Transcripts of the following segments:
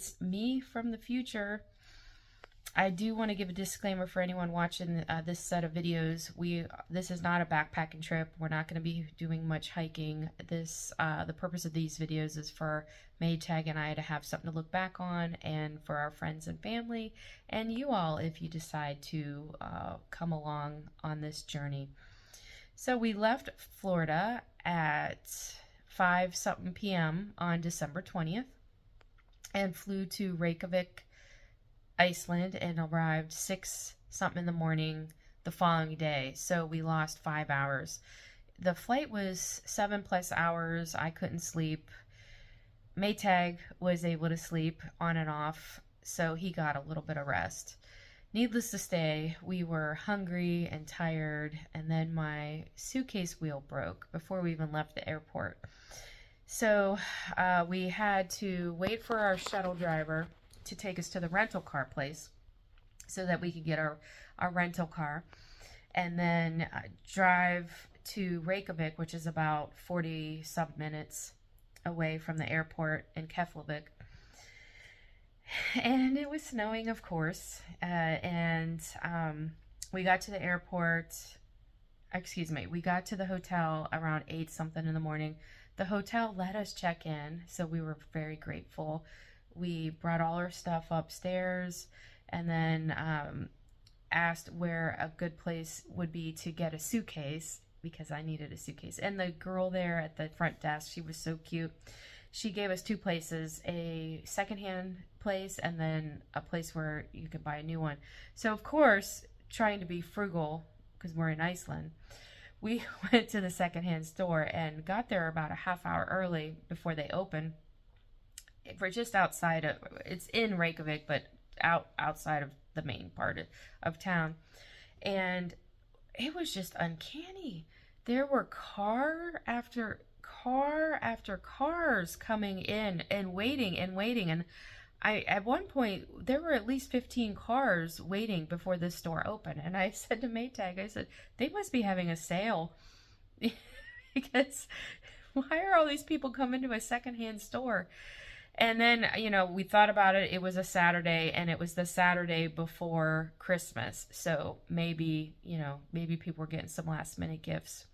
it's me from the future. I do want to give a disclaimer for anyone watching this set of videos. This is not a backpacking trip. We're not going to be doing much hiking. The purpose of these videos is for Maytag and I to have something to look back on, and for our friends and family, and you all if you decide to come along on this journey. So we left Florida at 5 something p.m. on December 20th and flew to Reykjavik, Iceland, and arrived 6 something in the morning the following day. So we lost 5 hours. The flight was 7+ hours. I couldn't sleep. Maytag was able to sleep on and off, so he got a little bit of rest. Needless to say, we were hungry and tired, and then my suitcase wheel broke before we even left the airport. So we had to wait for our shuttle driver to take us to the rental car place so that we could get our rental car, and then drive to Reykjavik, which is about 40-some minutes away from the airport in Keflavik. And it was snowing, of course, and we got to the airport, we got to the hotel around 8 something in the morning. The hotel let us check in, so we were very grateful. We brought all our stuff upstairs, and then asked where a good place would be to get a suitcase, because I needed a suitcase. And the girl there at the front desk, she was so cute. She gave us 2 places, a secondhand place and then a place where you could buy a new one. So of course, trying to be frugal, because we're in Iceland, we went to the secondhand store and got there about a half hour early before they opened. We're just outside of, it's in Reykjavik, but outside of the main part of town. And it was just uncanny. There were car after cars coming in and waiting. And at one point, there were at least 15 cars waiting before this store opened. And I said to Maytag, I said, they must be having a sale because why are all these people coming to a secondhand store? And then, we thought about it. It was a Saturday, and it was the Saturday before Christmas. So maybe people were getting some last minute gifts.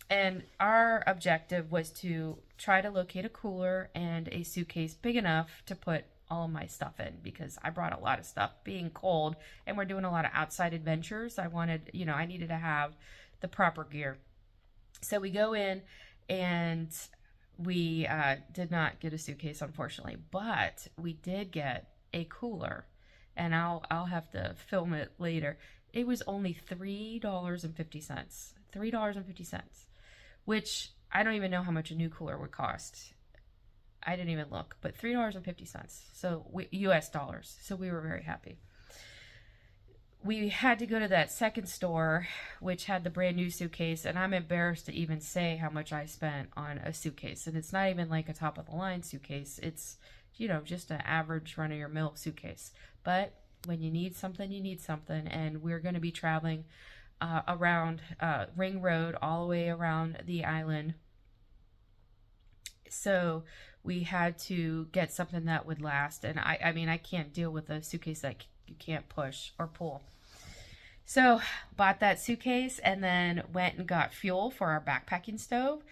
And our objective was to try to locate a cooler and a suitcase big enough to put all of my stuff in, because I brought a lot of stuff. Being cold and we're doing a lot of outside adventures, I needed to have the proper gear. So we go in, and we did not get a suitcase, unfortunately, but we did get a cooler, and I'll have to film it later. It was only $3.50. $3.50, which I don't even know how much a new cooler would cost. I didn't even look, but $3.50. So US dollars. So we were very happy. We had to go to that second store, which had the brand new suitcase, and I'm embarrassed to even say how much I spent on a suitcase. And it's not even like a top of the line suitcase. It's, just an average run of your mill suitcase. But when you need something, you need something. And we're going to be traveling around Ring Road all the way around the island. So we had to get something that would last. And I can't deal with a suitcase that you can't push or pull. So bought that suitcase, and then went and got fuel for our backpacking stove.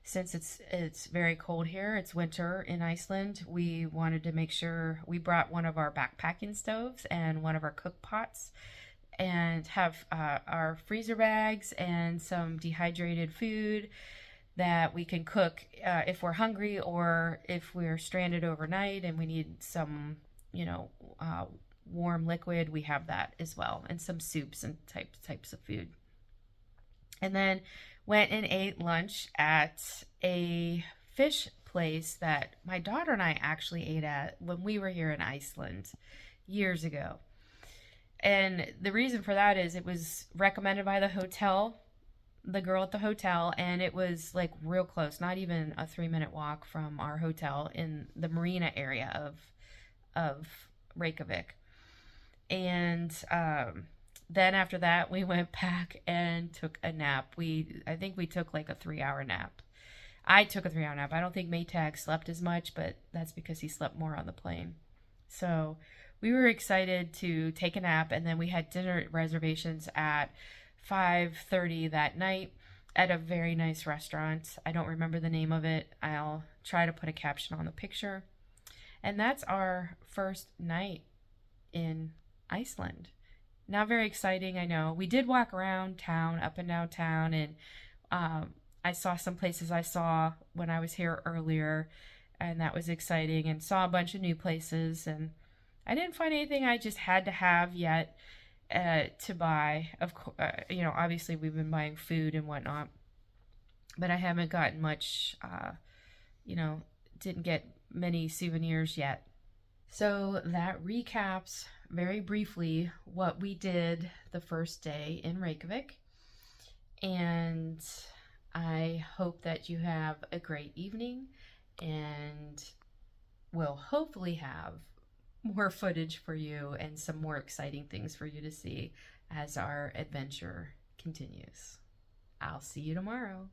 Since it's very cold here, it's winter in Iceland, we wanted to make sure we brought one of our backpacking stoves and one of our cook pots, and have our freezer bags and some dehydrated food that we can cook if we're hungry, or if we're stranded overnight and we need some, warm liquid. We have that as well, and some soups and types of food. And then went and ate lunch at a fish place that my daughter and I actually ate at when we were here in Iceland years ago. And the reason for that is it was recommended by the girl at the hotel, and it was like real close, not even a 3-minute walk from our hotel in the marina area of Reykjavik. And then after that, we went back and took a nap. I think we took like a 3-hour nap. I took a 3-hour nap. I don't think Maytag slept as much, but that's because he slept more on the plane. So we were excited to take a nap, and then we had dinner reservations at 5:30 that night at a very nice restaurant. I don't remember the name of it. I'll try to put a caption on the picture. And that's our first night in Iceland. Not very exciting, I know. We did walk around town, up and down town, and I saw some places I saw when I was here earlier, and that was exciting, and saw a bunch of new places. And I didn't find anything I just had to have yet to buy. Of course, obviously we've been buying food and whatnot, but I haven't gotten much. Didn't get many souvenirs yet. So that recaps very briefly what we did the first day in Reykjavik. And I hope that you have a great evening, and we'll hopefully have more footage for you and some more exciting things for you to see as our adventure continues. I'll see you tomorrow.